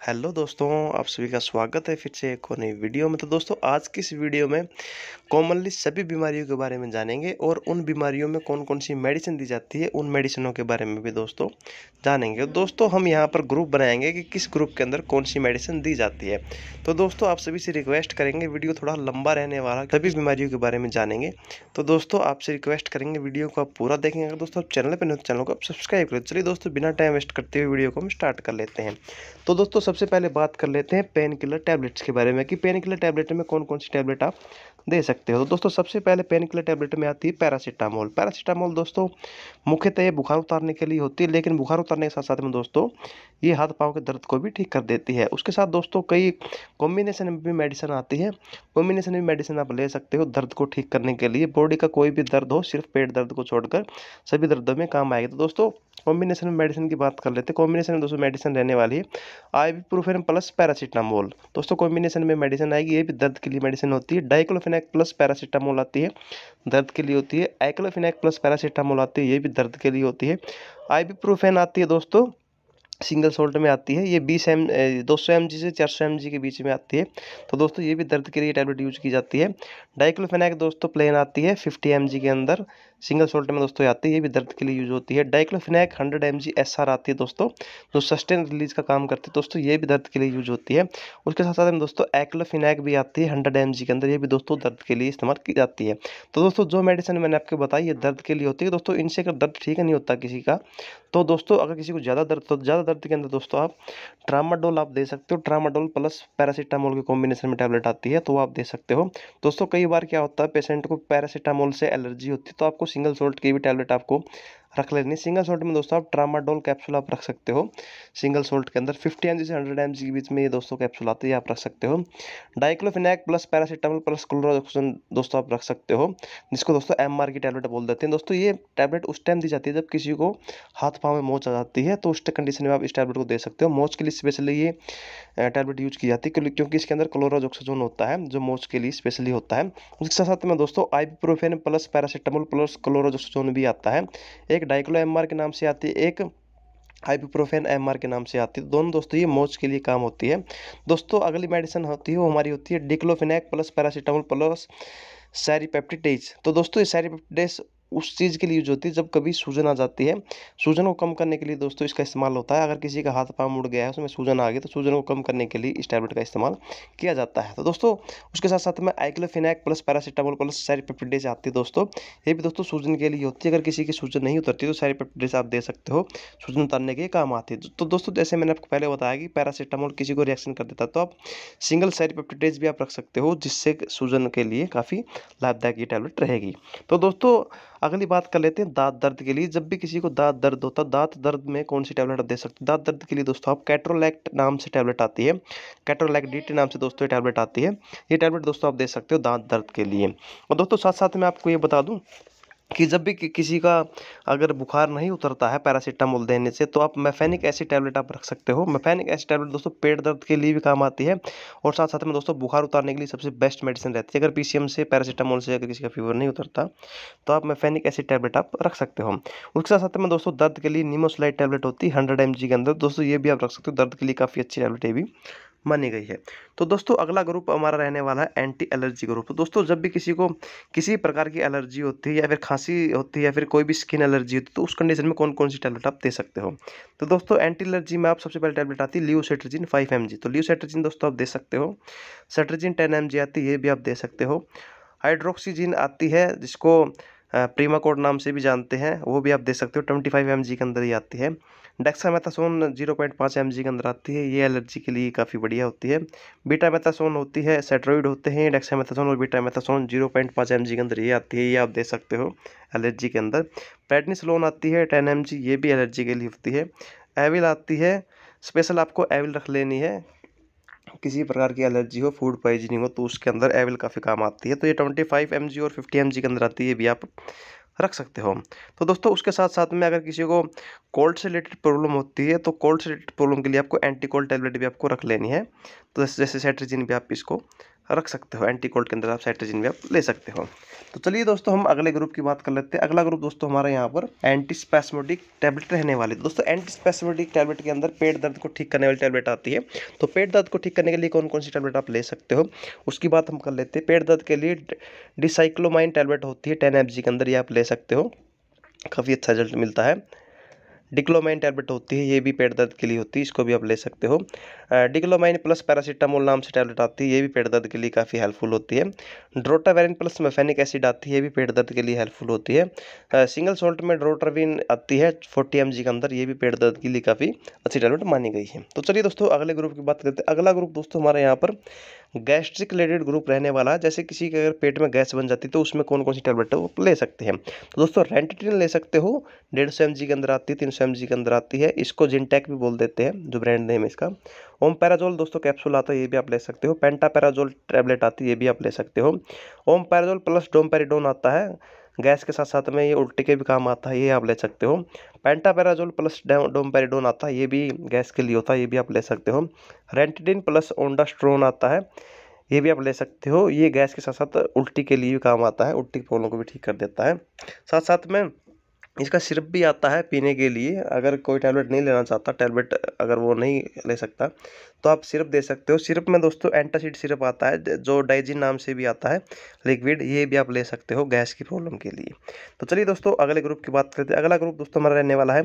Hello दोस्तों, आप सभी का स्वागत है फिर से एक और नई वीडियो में। तो दोस्तों, आज की इस वीडियो में कॉमनली सभी बीमारियों के बारे में जानेंगे और उन बीमारियों में कौन कौन सी मेडिसिन दी जाती है, उन मेडिसिनों के बारे में भी दोस्तों जानेंगे। दोस्तों, हम यहाँ पर ग्रुप बनाएंगे कि किस ग्रुप के अंदर कौन सी मेडिसिन दी जाती है। तो दोस्तों, आप सभी से रिक्वेस्ट करेंगे, वीडियो थोड़ा लंबा रहने वाला, सभी बीमारियों के बारे में जानेंगे। तो दोस्तों, आपसे रिक्वेस्ट करेंगे वीडियो को आप पूरा देखेंगे। अगर दोस्तों आप चैनल पर नए तो चैनल को आप सब्सक्राइब करें। चलिए दोस्तों, बिना टाइम वेस्ट करते हुए वीडियो को हम स्टार्ट कर लेते हैं। तो दोस्तों, सबसे पहले बात कर लेते हैं पेन किलर टैबलेट्स के बारे में कि पेन किलर टैबलेट में कौन कौन सी टैबलेट आप दे सकते हो। तो दोस्तों, सबसे पहले पेन किलर टैबलेट में आती है पैरासीटामोल। पैरासीटामोल दोस्तों मुख्यतः ये बुखार उतारने के लिए होती है, लेकिन बुखार उतारने के साथ साथ में दोस्तों ये हाथ पाँव के दर्द को भी ठीक कर देती है। उसके साथ दोस्तों कई कॉम्बिनेशन में भी मेडिसिन आती है। कॉम्बिनेशन में मेडिसिन आप ले सकते हो दर्द को ठीक करने के लिए। बॉडी का कोई भी दर्द हो, सिर्फ पेट दर्द को छोड़कर सभी दर्दों में काम आएगी। तो दोस्तों, कॉम्बिनेशन में मेडिसिन की बात कर लेते हैं। कॉम्बिनेशन में दोस्तों मेडिसिन रहने वाली है आइबुप्रोफेन प्लस पैरासीटामोल। दोस्तों, कॉम्बिनेशन में मेडिसिन आएगी, ये भी दर्द के लिए मेडिसिन होती है। डाइक्लोफेनाक प्लस पैरासीटामोल आती है, दर्द के लिए होती है। आइक्लोफेनाक प्लस पैरासीटामोल आती है, ये भी दर्द के लिए होती है। आइबुप्रोफेन आती है दोस्तों, सिंगल सोल्ट में आती है। ये 200 mg से 400 mg के बीच में आती है। तो दोस्तों, ये भी दर्द के लिए टैबलेट यूज की जाती है। डाइक्लोफेनाक दोस्तों प्लेन आती है 50 mg के अंदर, सिंगल सोल्ट में दोस्तों आती है, ये भी दर्द के लिए यूज होती है। डाइक्लोफेनाक 100 mg SR आती है दोस्तों, जो सस्टेन रिलीज का काम करती है दोस्तों, ये भी दर्द के लिए यूज होती है। उसके साथ साथ में दोस्तों एक्लोफेनाक भी आती है 100 mg के अंदर, ये भी दोस्तों दर्द के लिए इस्तेमाल की जाती है। तो दोस्तों, जो मेडिसिन मैंने आपको बताई ये दर्द के लिए होती है। दोस्तों, इनसे अगर दर्द ठीक नहीं होता किसी का, तो दोस्तों अगर किसी को ज़्यादा दर्द, तो ज़्यादा दर्द के अंदर दोस्तों आप ट्रामाडोल आप दे सकते हो। ट्रामाडोल प्लस पैरासीटामोल के कॉम्बिनेशन में टैबलेट आती है, तो वो आप दे सकते हो। दोस्तों, कई बार क्या होता है पेशेंट को पैरासीटामोल से एलर्जी होती है, तो आपको सिंगल सोल्ट की भी टैबलेट आपको रख लेनी है। सिंगल सोल्ट में दोस्तों आप ट्रामाडोल कैप्सूल आप रख सकते हो। सिंगल सोल्ट के अंदर 50 mg से 100 mg के बीच में ये दोस्तों कैप्सूल आती है, आप रख सकते हो। डाइक्लोफेनाक प्लस पैरासीटामोल प्लस क्लोरोक्सिन दोस्तों आप रख सकते हो, जिसको दोस्तों MR की टैबलेट बोल देते हैं। दोस्तों, ये टैबलेट उस टाइम दी जाती है जब किसी को हाथ पाँव में मोच आ जाती है, तो उस कंडीशन में आप इस टैबलेट को दे सकते हो। मोच के लिए स्पेशली ये टैबलेट यूज की जाती है, क्योंकि इसके अंदर क्लोरोजोक्साजोन होता है, जो मोच के लिए स्पेशली होता है। उसके साथ साथ में दोस्तों आइबुप्रोफेन प्लस पैरासीटामोल प्लस क्लोरोजोक्साजोन भी आता है। एक डाइक्लो MR के नाम से आती है, एक आइबुप्रोफेन MR के नाम से आती है। दोनों दोस्तों ये मोच के लिए काम होती है। दोस्तों, अगली मेडिसिन होती है वो हमारी होती है डिक्लोफेनाक प्लस पैरासीटामोल प्लस सैरिपेप्टिडेज। तो दोस्तों, ये सैरिपेप्टिडेज उस चीज़ के लिए यूज होती है जब कभी सूजन आ जाती है। सूजन को कम करने के लिए दोस्तों इसका इस्तेमाल होता है। अगर किसी का हाथ पाँव मुड़ गया है, उसमें सूजन आ गई, तो सूजन को कम करने के लिए इस टैबलेट का इस्तेमाल किया जाता है। तो दोस्तों, उसके साथ साथ में आइक्लोफेनाक प्लस पैरासीटामोल प्लस सैरिपेप्टिडेज आती है दोस्तों, ये भी दोस्तों सूजन के लिए होती है। अगर किसी की सूजन नहीं उतरती तो सैरिपेप्टिडेज आप दे सकते हो, सूजन उतारने के काम आती है। तो दोस्तों, जैसे मैंने आपको पहले बताया कि पैरासीटामोल किसी को रिएक्शन कर देता है, तो आप सिंगल सैरिपेप्टिडेज भी आप रख सकते हो, जिससे सूजन के लिए काफ़ी लाभदायक ये टैबलेट रहेगी। तो दोस्तों, अगली बात कर लेते हैं दांत दर्द के लिए। जब भी किसी को दांत दर्द होता है, दांत दर्द में कौन सी टैबलेट आप दे सकते हो। दांत दर्द के लिए दोस्तों आप कैट्रोलैक्ट नाम से टैबलेट आती है, कैट्रोलैक्ट DT नाम से दोस्तों ये टैबलेट आती है। ये टैबलेट दोस्तों आप दे सकते हो दांत दर्द के लिए। और दोस्तों, साथ साथ में आपको ये बता दूं कि जब भी किसी का अगर बुखार नहीं उतरता है पैरासीटामोल देने से, तो आप मेफेनिक एसिड टैबलेट आप रख सकते हो। मेफेनिक एसिड टैबलेट दोस्तों पेट दर्द के लिए भी काम आती है, और साथ साथ में दोस्तों बुखार उतारने के लिए सबसे बेस्ट मेडिसिन रहती है। अगर PCM से पैरासीटामोल से अगर किसी का फीवर नहीं उतरता, तो आप मेफेनिक एसिड टैबलेट आप रख सकते हो। उसके साथ साथ में दोस्तों दर्द के लिए निमोसलाइड टैबलेट होती है 100 mg के अंदर, दोस्तों ये भी आप रख सकते हो, दर्द के लिए काफ़ी अच्छी टैबलेट ये भी मानी गई है। तो दोस्तों, अगला ग्रुप हमारा रहने वाला है एंटी एलर्जी ग्रुप। तो दोस्तों, जब भी किसी को किसी प्रकार की एलर्जी होती है, या फिर खांसी होती है, या फिर कोई भी स्किन एलर्जी होती है, तो उस कंडीशन में कौन कौन सी टैबलेट आप दे सकते हो। तो दोस्तों, एंटी एलर्जी में आप सबसे पहले टैबलेट आती है लियोसेट्रिजिन 5 mg। तो लियोसेट्रिजिन दोस्तों आप दे सकते हो। सेट्रिजिन 10 mg आती है, ये भी आप दे सकते हो। हाइड्रोक्सीजिन आती है, जिसको प्रीमाकोड नाम से भी जानते हैं, वो भी आप दे सकते हो, 25 mg के अंदर ही आती है। डेक्सामेथासोन 0.5 mg के अंदर आती है, ये एलर्जी के लिए काफ़ी बढ़िया होती है। बीटामेथासोन होती है, सेट्रॉइड होते हैं, डेक्सामेथासोन और बीटामेथासोन 0.5 mg के अंदर ये आती है, ये आप दे सकते हो एलर्जी के अंदर। प्रेडनिसोलोन आती है 10 mg, ये भी एलर्जी के लिए होती है। एविल आती है, स्पेशल आपको एविल रख लेनी है, किसी प्रकार की एलर्जी हो, फूड पॉइजनिंग हो, तो उसके अंदर एविल काफ़ी काम आती है। तो ये 25 mg और 50 mg के अंदर आती है, ये भी आप रख सकते हो। तो दोस्तों, उसके साथ साथ में अगर किसी को कोल्ड से रिलेटेड प्रॉब्लम होती है, तो कोल्ड से रिलेटेड प्रॉब्लम के लिए आपको एंटी कोल्ड टैबलेट भी आपको रख लेनी है। तो जैसे सेट्रिजिन भी आप इसको रख सकते हो। एंटी कोल्ड के अंदर आप साइट्राजिन भी आप ले सकते हो। तो चलिए दोस्तों हम अगले ग्रुप की बात कर लेते हैं। अगला ग्रुप दोस्तों हमारा यहाँ पर एंटी स्पैस्मोडिक टैबलेट रहने वाली। दोस्तों एंटी स्पैस्मोडिक टैबलेट के अंदर पेट दर्द को ठीक करने वाली टैबलेट आती है। तो पेट दर्द को ठीक करने के लिए कौन कौन सी टैबलेट आप ले सकते हो उसकी बात हम कर लेते हैं। पेट दर्द के लिए डिसाइक्लोमाइन टैबलेट होती है 10 mg के अंदर, ये आप ले सकते हो, काफ़ी अच्छा रिजल्ट मिलता है। डिक्लोमाइन टैबलेट होती है, ये भी पेट दर्द के लिए होती है, इसको भी आप ले सकते हो। डिक्लोमाइन प्लस पैरासीटामोल नाम से टैबलेट आती है, ये भी पेट दर्द के लिए काफ़ी हेल्पफुल होती है। ड्रोटावेरिन प्लस मेफेनिक एसिड आती है, ये भी पेट दर्द के लिए हेल्पफुल होती है। सिंगल सॉल्ट में ड्रोटाविन आती है 40 mg के अंदर, ये भी पेट दर्द के लिए काफ़ी अच्छी टैबलेट मानी गई है। तो चलिए दोस्तों अगले ग्रुप की बात करते हैं। अगला ग्रुप दोस्तों हमारे यहाँ पर गैस्ट्रिक रिलेटेड ग्रुप रहने वाला है। जैसे किसी के अगर पेट में गैस बन जाती है तो उसमें कौन कौन सी टैबलेट है वो ले सकते हैं। तो दोस्तों रेंटिटिन ले सकते हो, 150 mg के अंदर आती है, 300 mg के अंदर आती है, इसको जिनटेक भी बोल देते हैं जो ब्रांड नेम है इसका। ओमपैराजोल दोस्तों कैप्सूल आता है, ये भी आप ले सकते हो। पेंटापैराजोल टैबलेट आती है, ये भी आप ले सकते हो। ओमपैराजोल प्लस डोमपेरिडोन आता है, गैस के साथ साथ में ये उल्टी के भी काम आता है, ये आप ले सकते हो। पेंटापैराजोल प्लस डोमपेरिडोन आता है, ये भी गैस के लिए होता है, ये भी आप ले सकते हो। रेंटिडिन प्लस ओंडास्ट्रोन आता है, ये भी आप ले सकते हो, ये गैस के साथ साथ उल्टी के लिए भी काम आता है, उल्टी की प्रॉब्लम को भी ठीक कर देता है। साथ साथ में इसका सिरप भी आता है पीने के लिए। अगर कोई टैबलेट नहीं लेना चाहता, टैबलेट अगर वो नहीं ले सकता तो आप सिरप दे सकते हो। सिरप में दोस्तों एंटासिड सिरप आता है जो डाइजिन नाम से भी आता है लिक्विड, ये भी आप ले सकते हो गैस की प्रॉब्लम के लिए। तो चलिए दोस्तों अगले ग्रुप की बात करते हैं। अगला ग्रुप दोस्तों हमारा रहने वाला है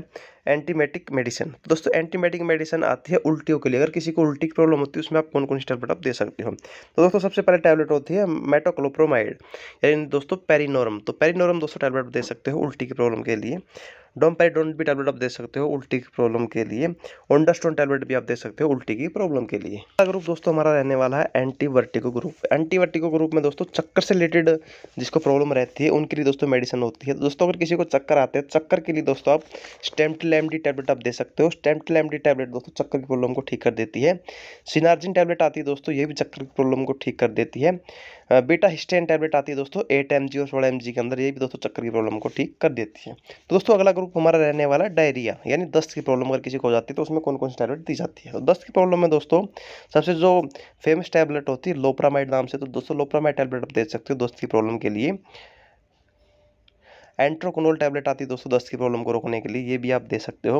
एंटीमेटिक मेडिसिन। दोस्तों एंटीमेटिक मेडिसिन आती है उल्टियों के लिए। अगर किसी को उल्टी की प्रॉब्लम होती है उसमें आप कौन कौन सी टैबलेट आप दे सकते हो। तो दोस्तों सबसे पहले टैबलेट होती है मेटोक्लोप्रोमाइड यानी दोस्तों पेरिनोरम। तो पेरिनोरम दोस्तों टैबलेट दे सकते हो उल्टी की प्रॉब्लम के लिए। डोमपेरिडोन भी टैबलेट आप दे सकते हो उल्टी की प्रॉब्लम के लिए। ओंडास्टोन टैबलेट भी आप दे सकते हो उल्टी की प्रॉब्लम के लिए। अगला ग्रुप दोस्तों हमारा रहने वाला है एंटीवर्टिको ग्रुप। एंटीवर्टिको ग्रुप में दोस्तों चक्कर से रिलेटेड जिसको प्रॉब्लम रहती है उनके लिए दोस्तों मेडिसिन होती है। दोस्तों अगर किसी को चक्कर आते हैं, चक्कर के लिए दोस्तों आप स्टेमटिल एमडी टैबलेट आप दे सकते हो। स्टेमटिल एमडी टैबलेट दोस्तों चक्कर की प्रॉब्लम को ठीक कर देती है। सिनार्जिन टैबलेट आती है दोस्तों, ये भी चक्कर की प्रॉब्लम को ठीक कर देती है। बीटा हिस्टेन टैबलेट आती है दोस्तों 8 mg और 16 mg के अंदर, ये भी दोस्तों चक्कर की प्रॉब्लम को ठीक कर देती है। तो दोस्तों अगला ग्रुप हमारा रहने वाला है डायरिया यानी दस्त की प्रॉब्लम। अगर किसी को हो जाती है तो उसमें कौन कौन सी टैबलेट दी जाती है। तो दस्त की प्रॉब्लम में दोस्तों सबसे जो फेमस टैबलेट होती है लोप्रामाइड नाम से, तो दोस्तों लोप्रामाइड टैबलेट आप दे सकते हो दस्त की प्रॉब्लम के लिए। एंट्रोकोनोल टैबलेट आती है दोस्तों दस्त की प्रॉब्लम को रोकने के लिए, ये भी आप दे सकते हो।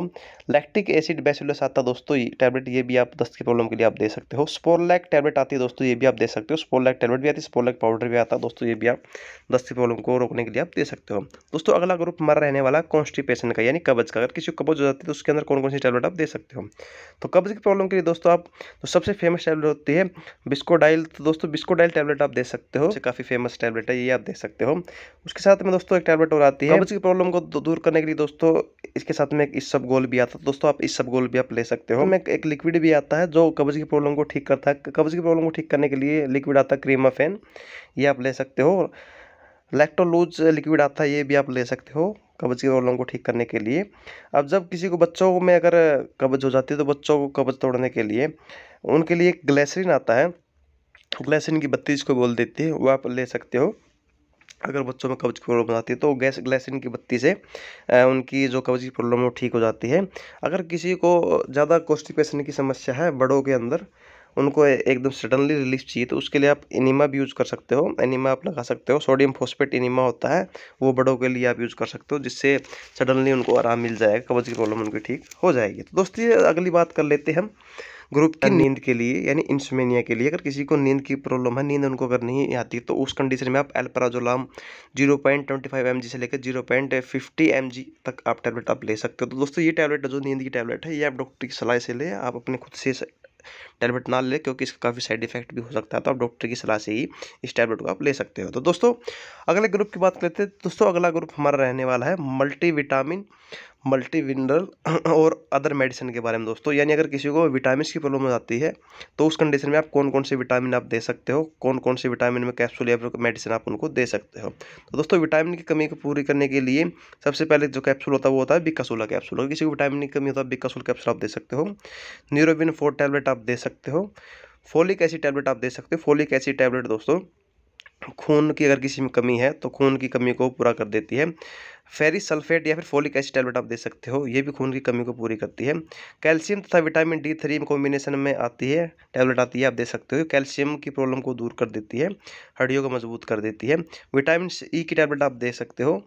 लैक्टिक एसिड बैसिलस आता है दोस्तों ये टैबलेट, ये भी आप दस्त की प्रॉब्लम के लिए आप दे सकते हो। स्पोरलैक टैबलेट आती है दोस्तों, ये भी आप दे सकते हो। स्पोरलैक टैबलेट भी आती है, स्पोरलैक पाउडर भी आता है दोस्तों, ये भी आप दस्त की प्रॉब्लम को रोकने के लिए आप दे सकते हो। दोस्तों अगला ग्रुप हमारा रहने वाला कॉन्स्टिपेशन का यानी कब्ज का। अगर किसी को कब्ज हो जाती है तो उसके अंदर कौन कौन सी टैबलेट आप दे सकते हो। तो कब्ज की प्रॉब्लम के लिए दोस्तों आप तो सबसे फेमस टैबलेट होती है बिस्कोडाइल। तो दोस्तों बिस्कोडाइल टैबलेट आप दे सकते हो, काफ़ी फेमस टैबलेट है, ये आप दे सकते हो। उसके साथ में दोस्तों एक टैबलेट और आती है कब्ज की प्रॉब्लम को दूर करने के लिए दोस्तों, इसके साथ में एक इसबगोल भी आता है दोस्तों, आप इसबगोल भी आप ले सकते हो। में एक लिक्विड भी आता है जो कब्ज की प्रॉब्लम को ठीक करता है। कब्ज की प्रॉब्लम को ठीक करने के लिए लिक्विड आता है क्रीमाफेन, ये आप ले सकते हो। लैक्टोलूज लिक्विड आता है, ये भी आप ले सकते हो कब्ज की प्रॉब्लम को ठीक करने के लिए। अब जब किसी को बच्चों में अगर कब्ज हो जाती है तो बच्चों को कब्ज तोड़ने के लिए उनके लिए एक ग्लिसरीन आता है, ग्लिसरीन की बत्ती जिसको बोल देती है, वो आप ले सकते हो। अगर बच्चों में कब्ज की प्रॉब्लम आती है तो ग्लिसरीन की बत्ती से उनकी जो कब्ज की प्रॉब्लम है वो ठीक हो जाती है। अगर किसी को ज़्यादा कॉन्स्टिपेशन की समस्या है बड़ों के अंदर, उनको एकदम सडनली रिलीफ चाहिए तो उसके लिए आप एनिमा भी यूज़ कर सकते हो। एनिमा आप लगा सकते हो, सोडियम फॉस्फेट एनिमा होता है, वो बड़ों के लिए आप यूज़ कर सकते हो, जिससे सडनली उनको आराम मिल जाएगा, कब्ज की प्रॉब्लम उनकी ठीक हो जाएगी। तो दोस्तों ये अगली बात कर लेते हैं हम ग्रुप की नींद के लिए यानी इंसोम्निया के लिए। अगर किसी को नींद की प्रॉब्लम है, नींद उनको अगर नहीं आती तो उस कंडीशन में आप एल्प्राजोलाम 0.25 mg से लेकर 0.50 mg तक आप टैबलेट आप ले सकते हो। तो दोस्तों ये टैबलेट जो नींद की टैबलेट है ये आप डॉक्टर की सलाह से ले, आप अपने खुद से टैबलेट ना ले क्योंकि इसका काफ़ी साइड इफेक्ट भी हो सकता है, तो आप डॉक्टर की सलाह से ही इस टैबलेट को आप ले सकते हो। तो दोस्तों अगले ग्रुप की बात करते हैं। दोस्तों अगला ग्रुप हमारा रहने वाला है मल्टीविटामिन, मल्टी मिनरल और अदर मेडिसिन के बारे में दोस्तों। यानी अगर किसी को विटामिन की प्रॉब्लम हो जाती है तो उस कंडीशन में आप कौन कौन से विटामिन आप दे सकते हो, कौन कौन से विटामिन में कैप्सूल या मेडिसिन आप उनको दे सकते हो। तो दोस्तों विटामिन की कमी को पूरी करने के लिए सबसे पहले जो कैप्सूल होता है वो होता है बिकासोला कैप्सूल। अगर किसी को विटामिन की कमी होता है बिकासोल कैप्सूल आप दे सकते हो। न्यूरोबिन 4 टैबलेट आप दे सकते हो। फोलिक एसिड टैबलेट आप दे सकते हो। फोलिक एसिड टैबलेट दोस्तों खून की अगर किसी में कमी है तो खून की कमी को पूरा कर देती है। फेरिक सल्फेट या फिर फोलिक एसिड टैबलेट आप दे सकते हो, ये भी खून की कमी को पूरी करती है। कैल्शियम तथा विटामिन D3 में कॉम्बिनेशन में आती है, टैबलेट आती है, आप दे सकते हो। कैल्शियम की प्रॉब्लम को दूर कर देती है, हड्डियों को मजबूत कर देती है। विटामिन E की टैबलेट आप दे सकते हो,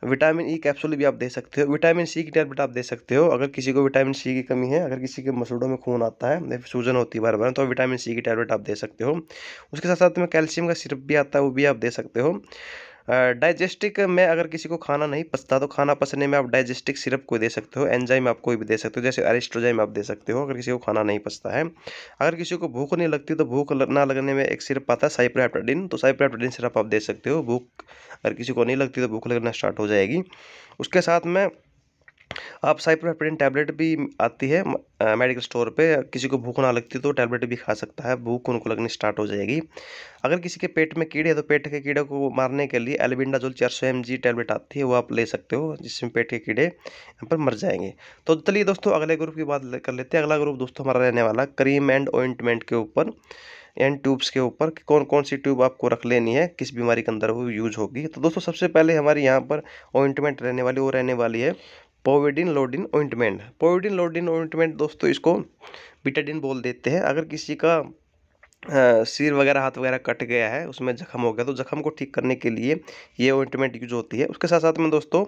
विटामिन E कैप्सूल भी आप दे सकते हो। विटामिन C की टैबलेट आप दे सकते हो अगर किसी को विटामिन C की कमी है, अगर किसी के मसूड़ों में खून आता है या फिर सूजन होती है बार बार, तो विटामिन C की टैबलेट आप दे सकते हो। उसके साथ साथ में कैल्शियम का सिरप भी आता है, वो भी आप दे सकते हो। डाइजेस्टिक में अगर किसी को खाना नहीं पचता तो खाना पचने में आप डाइजेस्टिक सिरप को दे सकते हो, एंजाइम आप कोई भी दे सकते हो, जैसे एरिस्ट्रोजाइम आप दे सकते हो अगर किसी को खाना नहीं पचता है। अगर किसी को भूख नहीं लगती तो भूख ना लगने में एक सिरप आता है साइप्रोहेप्टाडिन, तो साइप्रोहेप्टाडिन सिरप आप दे सकते हो। भूख अगर किसी को नहीं लगती तो भूख लगना स्टार्ट हो जाएगी। उसके साथ में आप साइप्रोहेप्टाडिन टैबलेट भी आती है मेडिकल स्टोर पे, किसी को भूख ना लगती तो टैबलेट भी खा सकता है, भूख उनको लगनी स्टार्ट हो जाएगी। अगर किसी के पेट में कीड़े हैं तो पेट के कीड़े को मारने के लिए एल्बेंडाजोल 400 mg टैबलेट आती है, वो आप ले सकते हो, जिसमें पेट के कीड़े यहाँ पर मर जाएंगे। तो चलिए दोस्तों अगले ग्रुप की बात कर लेते हैं। अगला ग्रुप दोस्तों हमारा रहने वाला क्रीम एंड ऑइंटमेंट के ऊपर एंड ट्यूब्स के ऊपर, कि कौन कौन सी ट्यूब आपको रख लेनी है, किस बीमारी के अंदर वो यूज होगी। तो दोस्तों सबसे पहले हमारी यहाँ पर ऑइंटमेंट रहने वाली है पोविडिन लोडिन ऑइंटमेंट। पोविडिन लोडिन ऑइंटमेंट दोस्तों इसको बीटाडिन बोल देते हैं। अगर किसी का सिर वगैरह हाथ वगैरह कट गया है, उसमें जख्म हो गया, तो जख्म को ठीक करने के लिए ये ऑइंटमेंट यूज होती है। उसके साथ साथ में दोस्तों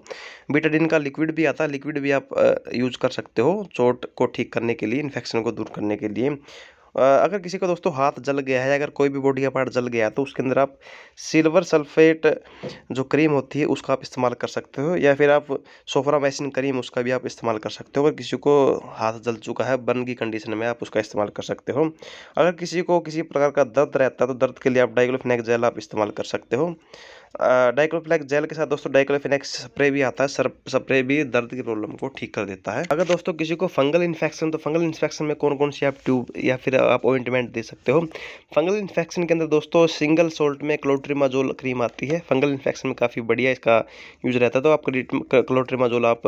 बीटाडिन का लिक्विड भी आता है, लिक्विड भी आप यूज कर सकते हो चोट को ठीक करने के लिए, इन्फेक्शन को दूर करने के लिए। अगर किसी का दोस्तों हाथ जल गया है, अगर कोई भी बॉडी का पार्ट जल गया है, तो उसके अंदर आप सिल्वर सल्फेट जो क्रीम होती है उसका आप इस्तेमाल कर सकते हो, या फिर आप सोफ्रामाइसिन क्रीम उसका भी आप इस्तेमाल कर सकते हो। अगर किसी को हाथ जल चुका है बर्न की कंडीशन में, आप उसका इस्तेमाल कर सकते हो। अगर किसी को किसी प्रकार का दर्द रहता है तो दर्द के लिए आप डाइक्लोफेनेक जेल आप इस्तेमाल कर सकते हो। डाइक्लोफेनेक जेल के साथ दोस्तों डाइक्लोफेनेक स्प्रे भी आता है, स्प्रे भी दर्द की प्रॉब्लम को ठीक कर देता है। अगर दोस्तों किसी को फंगल इन्फेक्शन, तो फंगल इन्फेक्शन में कौन कौन सी आप ट्यूब या फिर आप ऑइंटमेंट दे सकते हो। फंगल इन्फेक्शन के अंदर दोस्तों सिंगल सोल्ट में क्लोट्रिमाजोल क्रीम आती है, फंगल इन्फेक्शन में काफ़ी बढ़िया इसका यूज रहता है, तो आप क्लोट्रिमाजोल आप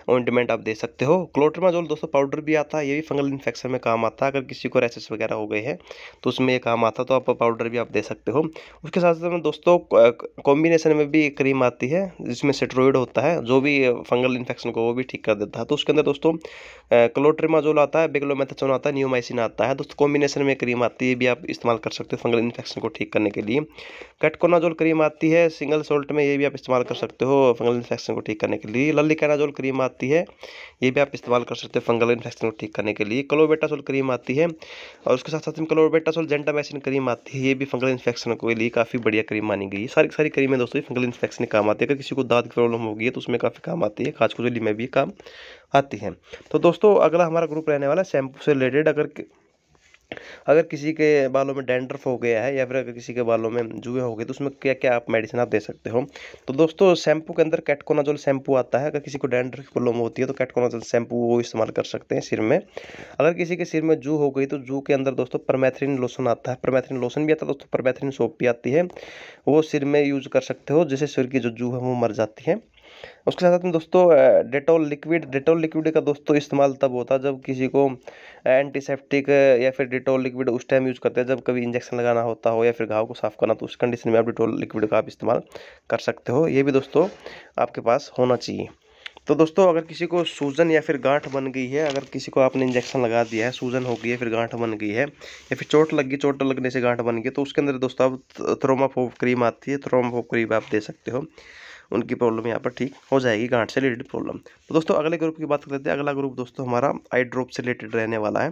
ऑइंटमेंट आप दे सकते हो। क्लोट्रिमाजोल दोस्तों पाउडर भी आता है, ये भी फंगल इन्फेक्शन में काम आता है। अगर किसी को रैशेस वगैरह हो गए हैं तो उसमें ये काम आता है, तो आप पाउडर भी आप दे सकते हो। उसके साथ साथ में दोस्तों कॉम्बिनेशन में भी क्रीम आती है जिसमें स्टेरॉइड होता है, जो भी फंगल इन्फेक्शन को वो भी ठीक कर देता है। तो उसके अंदर दोस्तों क्लोट्रिमाजोल आता है, बेग्लोमेथासोन आता है, नियोमाइसिन आता है। दोस्तों कॉम्बिनेशन में क्रीम आती है, भी आप इस्तेमाल कर सकते हो फंगल इन्फेक्शन को ठीक करने के लिए। कैटकोनाजोल क्रीम आती है सिंगल सोल्ट में, ये भी आप इस्तेमाल कर सकते हो फंगल इन्फेक्शन को ठीक करने के लिए। ललिकानाजोल क्रीम आती है, ये भी आप इस्तेमाल कर सकते हो फंगल इन्फेक्शन को ठीक करने के लिए। क्लोबेटासोल क्रीम आती है, और उसके साथ साथ में क्लोबेटासोल जेंटामाइसिन क्रीम आती है, ये भी फंगल इन्फेक्शन के लिए काफ़ी बढ़िया क्रीम मानी गई है। सारी सारी क्रीमें दोस्तों फंगल इन्फेक्शन में काम आती है। अगर किसी को दांत की प्रॉब्लम होगी है तो उसमें काफ़ी काम आती है, खाज खुजली में भी काम आती है। तो दोस्तों अगला हमारा ग्रुप रहने वाला है शैम्पू से रिलेटेड। अगर किसी के बालों में डैंड्रफ हो गया है, या फिर अगर किसी के बालों में जुए हो गए, तो उसमें क्या क्या आप मेडिसिन आप दे सकते हो। तो दोस्तों शैम्पू के अंदर कैटकोनाजोल शैम्पू आता है। अगर किसी को डैंड्रफ की प्रॉब्लम होती है तो कैटकोनाजोल शैम्पू वो इस्तेमाल कर सकते हैं सिर में। अगर किसी के सिर में जू हो गई तो जू के अंदर दोस्तों परमेथ्रिन लोशन आता है, परमेथ्रिन लोशन भी आता है दोस्तों, परमेथ्रिन सोप भी आती है, वो सिर में यूज कर सकते हो, जिससे सिर की जो जू है वो मर जाती है। उसके साथ में दोस्तों डेटॉल लिक्विड का दोस्तों इस्तेमाल तब होता है जब किसी को एंटीसेप्टिक या फिर डेटॉल लिक्विड उस टाइम यूज करते हैं जब कभी इंजेक्शन लगाना होता हो या फिर घाव को साफ करना, तो उस कंडीशन में आप डेटॉल लिक्विड का आप इस्तेमाल कर सकते हो। ये भी दोस्तों आपके पास होना चाहिए। तो दोस्तों अगर किसी को सूजन या फिर गांठ बन गई है, अगर किसी को आपने इंजेक्शन लगा दिया है, सूजन हो गई है, फिर गांठ बन गई है, या फिर चोट लग गई, चोट लगने से गांठ बन गई, तो उसके अंदर दोस्तों आप थ्रोमाफोब क्रीम आती है, थ्रोमाफोब क्रीम आप दे सकते हो, उनकी प्रॉब्लम यहाँ पर ठीक हो जाएगी, गांठ से रिलेटेड प्रॉब्लम। तो दोस्तों अगले ग्रुप की बात कर लेते हैं। अगला ग्रुप दोस्तों हमारा आई ड्रॉप से रिलेटेड रहने वाला है।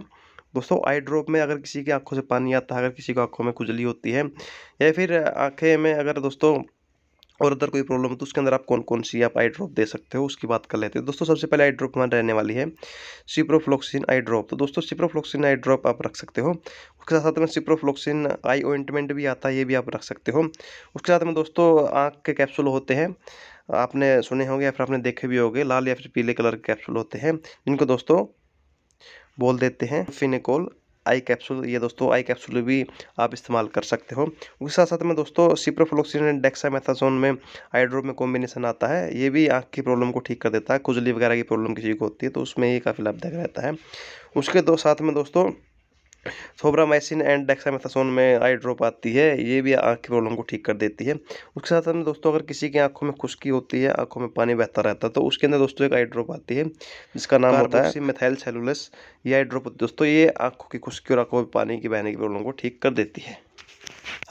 दोस्तों आई ड्रॉप में अगर किसी की आंखों से पानी आता है, अगर किसी को आंखों में खुजली होती है, या फिर आंखें में अगर दोस्तों और अदर कोई प्रॉब्लम है, तो उसके अंदर आप कौन कौन सी आप आई ड्रॉप दे सकते हो उसकी बात कर लेते हैं। दोस्तों सबसे पहले आई ड्रॉप हमारी रहने वाली है सिप्रोफ्लॉक्सिन आई ड्रॉप। तो दोस्तों सिप्रोफ्लॉक्सिन आई ड्रॉप आप रख सकते हो। उसके साथ साथ में सिप्रोफ्लॉक्सिन आई ऑइंटमेंट भी आता है, ये भी आप रख सकते हो। उसके साथ में दोस्तों आँख के कैप्सूल होते हैं, आपने सुने होंगे या फिर आपने देखे भी होंगे, लाल या फिर पीले कलर के कैप्सूल होते हैं, जिनको दोस्तों बोल देते हैं फिनेकोल आई कैप्सूल। ये दोस्तों आई कैप्सूल भी आप इस्तेमाल कर सकते हो। उसके साथ साथ में दोस्तों सिप्रोफ्लॉक्सिन एंड डेक्सामेथासोन में आई ड्रॉप में कॉम्बिनेशन आता है, ये भी आँख की प्रॉब्लम को ठीक कर देता है। खुजली वगैरह की प्रॉब्लम किसी को होती है तो उसमें ये काफ़ी लाभदायक रहता है। उसके दो साथ में दोस्तों थोब्रामाइसिन एंड डेक्सामेथासोन में आई ड्रॉप आती है, ये भी आँख की प्रॉब्लम को ठीक कर देती है। उसके साथ में दोस्तों अगर किसी की आँखों में खुश्की होती है, आँखों में पानी बहता रहता है, तो उसके अंदर दोस्तों एक आई ड्रॉप आती है जिसका नाम होता है कार्बोक्सीमेथाइल सेलुलोस। ये आई ड्रॉप दोस्तों ये आँखों की खुश्की और आँखों में पानी की बहने की प्रॉब्लम को ठीक कर देती है।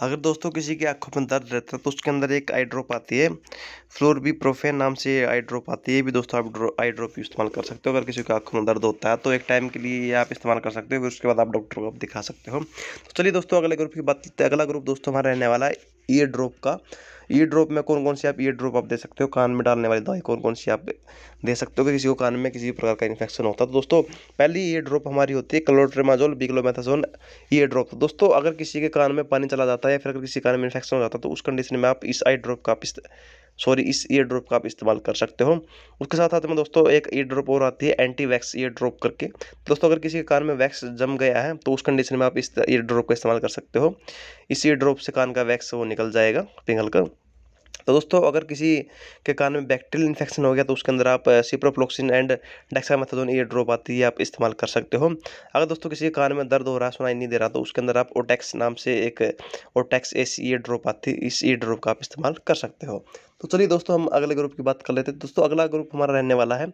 अगर दोस्तों किसी की आंखों में दर्द रहता है तो उसके अंदर एक आई ड्रॉप आती है, फ्लोरबीप्रोफेन नाम से आई ड्रॉप आती है। ये भी दोस्तों आप आई ड्रॉप इस्तेमाल कर सकते हो। अगर किसी की आंखों में दर्द होता है तो एक टाइम के लिए ये आप इस्तेमाल कर सकते हो, फिर उसके बाद आप डॉक्टर को आप दिखा सकते हो। तो चलिए दोस्तों अगले ग्रुप की बात करते हैं। अगला ग्रुप दोस्तों हमारा रहने वाला है ईयर ड्रॉप का। ईयर ड्रॉप में कौन कौन सी आप ईयर ड्रॉप आप दे सकते हो, कान में डालने वाली दवाई कौन कौन सी आप दे सकते हो कि किसी को कान में किसी प्रकार का इन्फेक्शन होता है। तो दोस्तों पहली ईयर ड्रॉप हमारी होती है क्लोट्रिमाजोल बिक्लोमेथासोन ईयर ड्रॉप। दोस्तों अगर किसी के कान में पानी चला जाता है या फिर अगर किसी कान में इन्फेक्शन हो जाता है तो उस कंडीशन में आप इस आई ड्रॉप का इस ईयर ड्रॉप का आप इस्तेमाल कर सकते हो। उसके साथ साथ में दोस्तों एक ईयर ड्रॉप और आती है एंटी वैक्स ईयर ड्रॉप करके। दोस्तों अगर किसी के कान में वैक्स जम गया है तो उस कंडीशन में आप इस ईयर ड्रॉप का इस्तेमाल कर सकते हो। इस ईयर ड्रॉप से कान का वैक्स वो निकल जाएगा पिघल कर। तो दोस्तों अगर किसी के कान में बैक्टीरियल इन्फेक्शन हो गया तो उसके अंदर आप ciprofloxacin and dexamethasone year drop आती है, आप इस्तेमाल कर सकते हो। अगर दोस्तों किसी के कान में दर्द हो रहा है, सुनाई नहीं दे रहा, तो उसके अंदर आप ओटेक्स नाम से एक ओटेक्स एस ईयर ड्रॉप आती है, इस ईयर ड्रॉप का आप इस्तेमाल कर सकते हो। तो चलिए दोस्तों हम अगले ग्रुप की बात कर लेते हैं। दोस्तों अगला ग्रुप हमारा रहने वाला है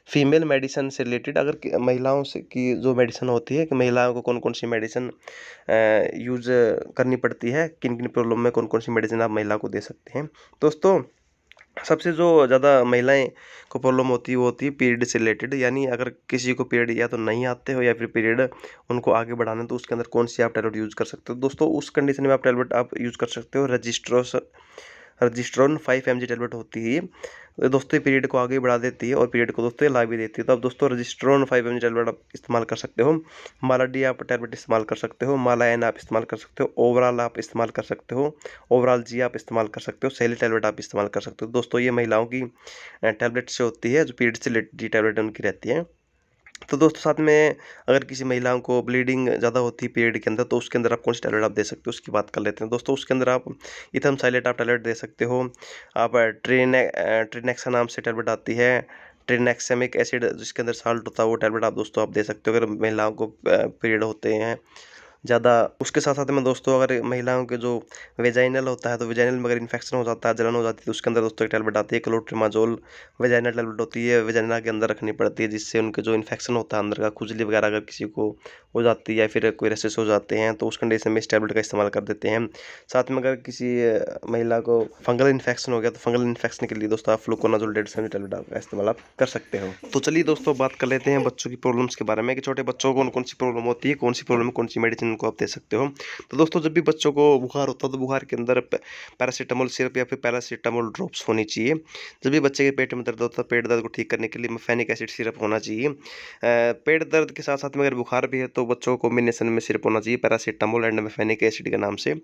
फीमेल मेडिसिन से रिलेटेड। अगर महिलाओं से की जो मेडिसिन होती है कि महिलाओं को कौन कौन सी मेडिसिन यूज करनी पड़ती है, किन किन प्रॉब्लम में कौन कौन सी मेडिसिन आप महिला को दे सकते हैं। दोस्तों सबसे जो ज़्यादा महिलाएं को प्रॉब्लम होती है वो होती है पीरियड से रिलेटेड। यानी अगर किसी को पीरियड या तो नहीं आते हो या फिर पीरियड उनको आगे बढ़ाना है तो उसके अंदर कौन सी आप टैबलेट यूज़ कर सकते हो। दोस्तों उस कंडीशन में आप टैबलेट आप यूज़ कर सकते हो रजिस्ट्रोन 5 mg टैबलेट होती है। ये दोस्तों पीरियड को आगे बढ़ा देती है और पीरियड को दोस्तों ला भी देती है। तो आप दोस्तों रजिस्ट्रोन 5 mg टैबलेट आप इस्तेमाल कर सकते हो। माला डी आप टैबलेट इस्तेमाल कर सकते हो। माला एन आप इस्तेमाल कर सकते हो। ओवरऑल आप इस्तेमाल कर सकते हो। ओवरऑल जी आप इस्तेमाल कर सकते हो। सैली टैबलेट आप इस्तेमाल कर सकते हो। दोस्तों ये महिलाओं की टैबलेट से होती है जो पीरियड से रिलेटेड टैबलेट उनकी रहती है। तो दोस्तों साथ में अगर किसी महिलाओं को ब्लीडिंग ज़्यादा होती है पीरियड के अंदर तो उसके अंदर आप कौन सी टैबलेट आप दे सकते हो उसकी बात कर लेते हैं। दोस्तों उसके अंदर आप इथामसाइलेट आप टैबलेट दे सकते हो। आप ट्रिनेक्सा नाम से टैबलेट आती है, ट्रिनेक्सेमिक एसिड जिसके अंदर साल्ट होता है, वो टैबलेट आप दोस्तों आप दे सकते हो अगर महिलाओं को पीरियड होते हैं ज़्यादा। उसके साथ साथ में दोस्तों अगर महिलाओं के जो वेजाइनल होता है तो वेजाइनल में अगर इन्फेक्शन हो जाता है, जलन हो जाती है, तो उसके अंदर दोस्तों एक टैबलेट आती है क्लोट्रिमाजोल वेजाइनल टैबलेट होती है, वेजाइना के अंदर रखनी पड़ती है जिससे उनके जो इन्फेक्शन होता है अंदर का खुजली वगैरह अगर किसी को हो जाती है या फिर कोई रेसेस हो जाते हैं तो उस कंडीशन में इस टैबलेट का इस्तेमाल कर देते हैं। साथ में अगर किसी महिला को फंगल इन्फेक्शन हो गया तो फंगल इन्फेक्शन के लिए दोस्तों आप फ्लूकोनाजोल 150 mg टैबलेट का इस्तेमाल आप कर सकते हो। तो चलिए दोस्तों बात कर लेते हैं बच्चों की प्रॉब्लम्स के बारे में कि छोटे बच्चों को कौन कौन सी प्रॉब्लम होती है, कौन सी प्रॉब्लम में कौन सी मेडिसिन को आप दे सकते हो। तो दोस्तों जब भी बच्चों को बुखार होता है तो बुखार के अंदर पैरासीटामोल सिरप या फिर पैरासीटामोल ड्रॉप्स होनी चाहिए। जब भी बच्चे के पेट में दर्द होता है पेट दर्द को ठीक करने के लिए मेफेनिक एसिड सिरप होना चाहिए। पेट दर्द के साथ साथ में अगर बुखार भी है तो बच्चों को कॉम्बिनेशन में सिरप होना चाहिए पैरासीटामोल एंड मेफेनिक एसिड के नाम से।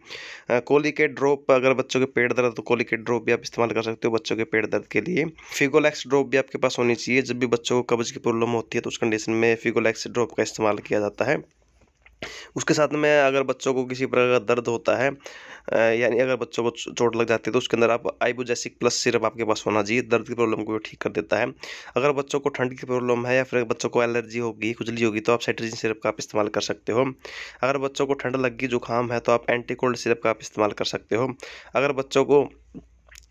कोलिकेट ड्रॉप अगर बच्चों के पेट दर्द तो कोलिकेट ड्रॉप भी आप इस्तेमाल कर सकते हो बच्चों के पेट दर्द के लिए। फिगोलैक्स ड्रॉप भी आपके पास होनी चाहिए। जब भी बच्चों को कब्ज की प्रॉब्लम होती है तो उस कंडीशन में फिगोलैक्स ड्रॉप का इस्तेमाल किया जाता है। उसके साथ में अगर बच्चों को किसी प्रकार का दर्द होता है यानी अगर बच्चों को चोट लग जाती है तो उसके अंदर आप आइबुजेसिक प्लस सिरप आपके पास होना चाहिए, दर्द की प्रॉब्लम को ठीक कर देता है। अगर बच्चों को ठंड की प्रॉब्लम है या फिर बच्चों को एलर्जी होगी खुजली होगी तो आप साइट्रिजिन सिरप का आप इस्तेमाल कर सकते हो। अगर बच्चों को ठंड लगी जुकाम है तो आप एंटी कोल्ड सिरप का आप इस्तेमाल कर सकते हो। अगर बच्चों को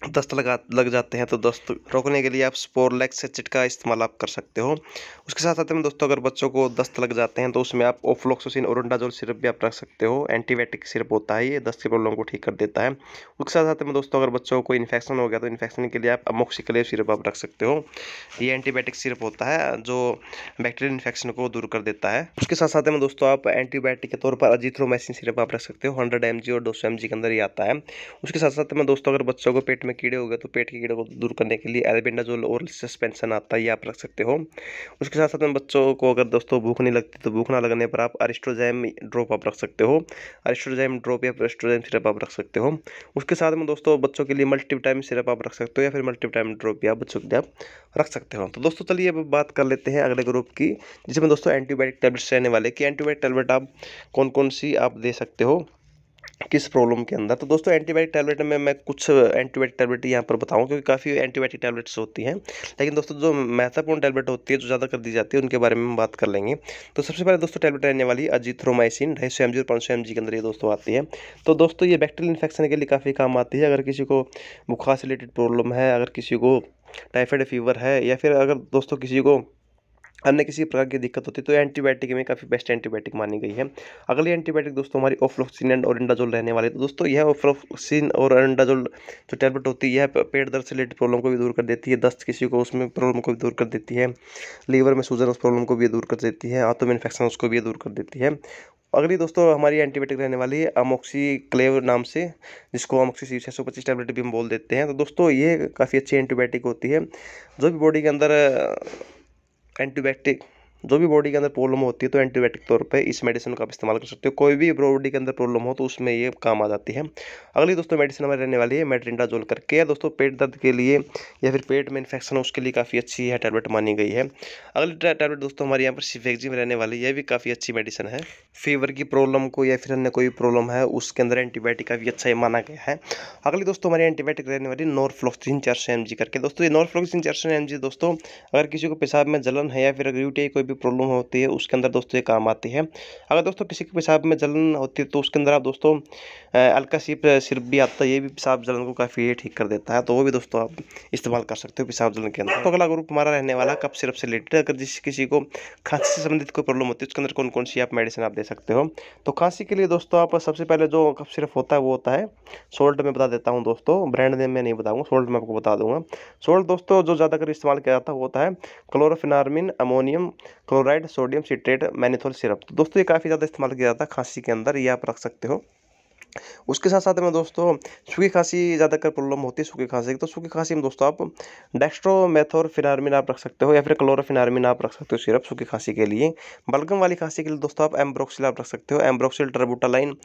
दस्त लग जाते हैं तो दस्त रोकने के लिए आप स्पोरलेक्स एसिड का इस्तेमाल आप कर सकते हो। उसके साथ साथ में दोस्तों अगर बच्चों को दस्त लग जाते हैं तो उसमें आप ओफ्लॉक्सोसिन ओरोंडाजोल सिरप भी आप रख सकते हो। एंटीबायोटिक सिरप होता है, ये दस्त की प्रॉब्लम को ठीक कर देता है। उसके साथ साथ में दोस्तों अगर बच्चों को इन्फेक्शन हो गया तो इन्फेक्शन के लिए आप अमोक्सिक्लेव सिरप आप रख सकते हो। ये एंटीबायोटिक सिरप होता है जो बैक्टीरियल इन्फेक्शन को दूर कर देता है। उसके साथ साथ में दोस्तों आप एंटीबायोटिक के तौर पर अजिथ्रोमाइसिन सिरप आप रख सकते हो। 100 mg और 200 mg के अंदर ही आता है। उसके साथ साथ में दोस्तों अगर बच्चों को पेट में कीड़े हो गए तो पेट के कीड़े को दूर करने के लिए एल्बेंडाजोल और सस्पेंशन आता है, ये आप रख सकते हो। उसके साथ साथ में बच्चों को अगर दोस्तों भूख नहीं लगती तो भूख ना लगने पर आप अरिस्ट्रोजैम ड्रॉप आप रख सकते हो। अरिस्ट्रोजैम ड्रॉप या अरिस्ट्रोजैम सिरप आप रख सकते हो। उसके साथ में दोस्तों बच्चों के लिए मल्टीविटामिन सिरप आप रख सकते हो या फिर मल्टीविटामिन ड्रॉप भी आप बच्चों के लिए आप रख सकते हो। तो दोस्तों चलिए अब बात कर लेते हैं अगले ग्रुप की जिसमें दोस्तों एंटीबायोटिक टैबलेट्स रहने वाले कि एंटीबायोटिक टैबलेट आप कौन कौन सी आप दे सकते हो किस प्रॉब्लम के अंदर। तो दोस्तों एंटीबायोटिक टैबलेट में मैं कुछ एंटीबायोटिक टैबलेट यहाँ पर बताऊँ, क्योंकि काफ़ी एंटीबायोटिक टैबलेट्स होती हैं, लेकिन दोस्तों जो महत्वपूर्ण टैबलेट होती है, जो ज़्यादा कर दी जाती है, उनके बारे में हम बात कर लेंगे। तो सबसे पहले दोस्तों टैबलेट रहने वाली है अजीथ्रोमाइसिन 250 mg और 500 mg के अंदर ये दोस्तों आती है। तो दोस्तों ये बैक्टीरियल इन्फेक्शन के लिए काफ़ी काम आती है। अगर किसी को बुखार से रिलेटेड प्रॉब्लम है, अगर किसी को टाइफाइड फीवर है, या फिर अगर दोस्तों किसी को अन्य किसी प्रकार की दिक्कत होती है, तो एंटीबायोटिक में काफ़ी बेस्ट एंटीबायोटिक मानी गई है। अगली एंटीबायोटिक दोस्तों हमारी ऑफ्लोक्सिन एंड ओरिंडाजोल रहने वाली है। तो दोस्तों यह ऑफ्लोक्सिन और ओरिंडाजोल जो टैबलेट होती है, यह पेट दर्द से रिलेटेड प्रॉब्लम को भी दूर कर देती है, दस्त किसी को उसमें प्रॉब्लम को भी दूर कर देती है, लीवर में सूजन उस प्रॉब्लम को भी दूर कर देती है, आंतों में इन्फेक्शन उसको भी दूर कर देती है। अगली दोस्तों हमारी एंटीबायोटिक रहने वाली है अमोक्सिक्लेव नाम से, जिसको अमोक्सी 625 टैबलेट भी हम बोल देते हैं। तो दोस्तों ये काफ़ी अच्छी एंटीबायोटिक होती है। जो भी बॉडी के अंदर एंटीबायोटिक जो भी बॉडी के अंदर प्रॉब्लम होती है, तो एंटीबायोटिक तौर पे इस मेडिसिन का आप इस्तेमाल कर सकते हो। कोई भी बॉडी के अंदर प्रॉब्लम हो तो उसमें ये काम आ जाती है। अगली दोस्तों मेडिसिन हमारी रहने वाली है मेट्रिंडाजोल करके, या दोस्तों पेट दर्द के लिए या फिर पेट में इन्फेक्शन हो उसके लिए काफ़ी अच्छी है टैबलेट मानी गई है। अगली टैबलेट दोस्तों हमारे यहाँ पर सिफेक्जिम रहने वाली है, यह भी काफ़ी अच्छी मेडिसिन है। फीवर की प्रॉब्लम को या फिर अन्य कोई प्रॉब्लम है उसके अंदर एंटीबायोटिक काफ़ी अच्छा ही माना गया है। अगली दोस्तों हमारी एंटीबायोटिक रहने वाली नॉरफ्लॉक्सिन 400 mg करके। दोस्तों ये नॉरफ्लॉक्सिन 400 mg दोस्तों अगर किसी को पेशाब में जलन है या फिर अगर यूटीआई कोई भी प्रॉब्लम होती है उसके अंदर दोस्तों ये काम आती है। अगर दोस्तों किसी के पेशाब में जलन होती है तो उसके अंदर आप दोस्तों अल्का सिरप भी आता है, ये भी पेशाब जलन को काफ़ी ठीक कर देता है, तो वो भी दोस्तों आप इस्तेमाल कर सकते हो पेशाब जलन के अंदर। तो अगला ग्रुप हमारा रहने वाला कफ सिरप से रिलेटेड, अगर किसी को खांसी से संबंधित कोई प्रॉब्लम होती है उसके अंदर कौन कौन सी आप मेडिसिन आप दे सकते हो। तो खांसी के लिए दोस्तों आप सबसे पहले जो कफ सिरप होता है वो होता है सोल्ट में बता देता हूँ दोस्तों, ब्रांड नेम में नहीं बताऊँगा, सोल्ट में आपको बता दूंगा। सोल्ट दोस्तों जो ज़्यादातर इस्तेमाल किया जाता है वो होता है chlorpheniramine ammonium chloride sodium citrate mannitol syrup. तो दोस्तों ये काफ़ी ज़्यादा इस्तेमाल किया जाता है खांसी के अंदर, ये आप रख सकते हो। उसके साथ साथ में दोस्तों सूखी खांसी ज़्यादातर प्रॉब्लम होती है सूखी खांसी की, तो सूखी खांसी में दोस्तों आप डेक्स्ट्रोमेथोर्फिनार्मिन आप रख सकते हो, या फिर क्लोरोफिनार्मिन आप रख सकते हो सिरप सूखी खांसी के लिए। बलगम वाली खांसी के लिए दोस्तों आप एम्ब्रोक्सिल आप रख सकते हो, एम्ब्रोक्सिल ट्रबुटालाइन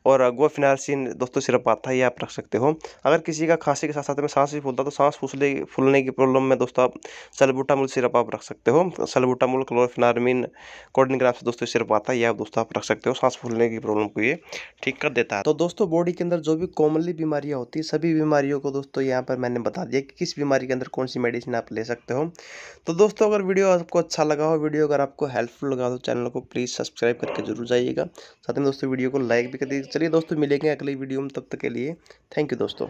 और गुआफिनासिन दोस्तों सिरप आता है, ये आप रख सकते हो। अगर किसी का खांसी के साथ साथ में सांस भी फूलता है तो सांस फूलने की प्रॉब्लम में दोस्तों आप सल्बुटामोल सिरप आप रख सकते हो। सल्बुटामोल क्लोरोफिनार्मिन कोडिन ग्राम से दोस्तों सिरप आता है, ये आप दोस्तों आप रख सकते हो, सांस फूलने की प्रॉब्लम को ये ठीक कर देता है। तो दोस्तों बॉडी के अंदर जो भी कॉमनली बीमारियां होती है सभी बीमारियों को दोस्तों यहाँ पर मैंने बता दिया कि किस बीमारी के अंदर कौन सी मेडिसिन आप ले सकते हो। तो दोस्तों अगर वीडियो आपको अच्छा लगा हो, वीडियो अगर आपको हेल्पफुल लगा हो, तो चैनल को प्लीज़ सब्सक्राइब करके जरूर जाइएगा, साथ में दोस्तों वीडियो को लाइक भी कर दीजिए। चलिए दोस्तों मिलेंगे अगली वीडियो में, तब तक के लिए थैंक यू दोस्तों।